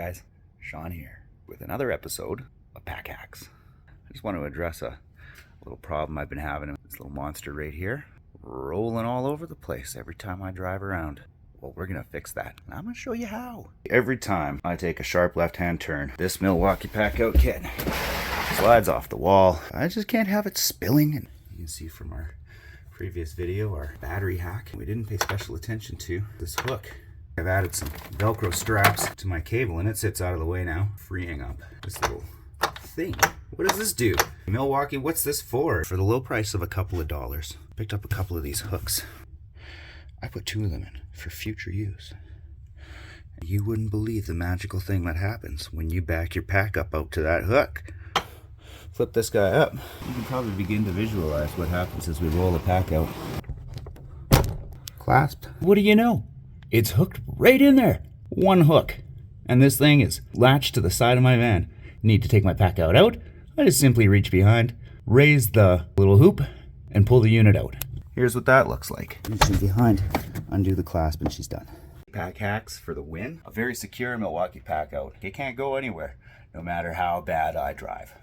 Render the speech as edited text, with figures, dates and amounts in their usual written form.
guys, Sean here with another episode of Pack Hacks. I just want to address a little problem I've been having. This little monster right here, rolling all over the place every time I drive around. Well, we're gonna fix that, and I'm gonna show you how. Every time I take a sharp left-hand turn, this Milwaukee Packout kit slides off the wall. I just can't have it spilling. And you can see from our previous video, our battery hack, we didn't pay special attention to this hook. I've added some Velcro straps to my cable and it sits out of the way now, freeing up this little thing. What does this do? Milwaukee, what's this for? For the low price of a couple of dollars. Picked up a couple of these hooks. I put 2 of them in for future use. You wouldn't believe the magical thing that happens when you back your pack up out to that hook. Flip this guy up. You can probably begin to visualize what happens as we roll the pack out. Clasped. What do you know? It's hooked right in there. One hook. And this thing is latched to the side of my van. Need to take my pack out. I just simply reach behind, raise the little hoop, and pull the unit out. Here's what that looks like. Reaching behind, undo the clasp, and she's done. Pack Hacks for the win. A very secure Milwaukee Packout. It can't go anywhere, no matter how bad I drive.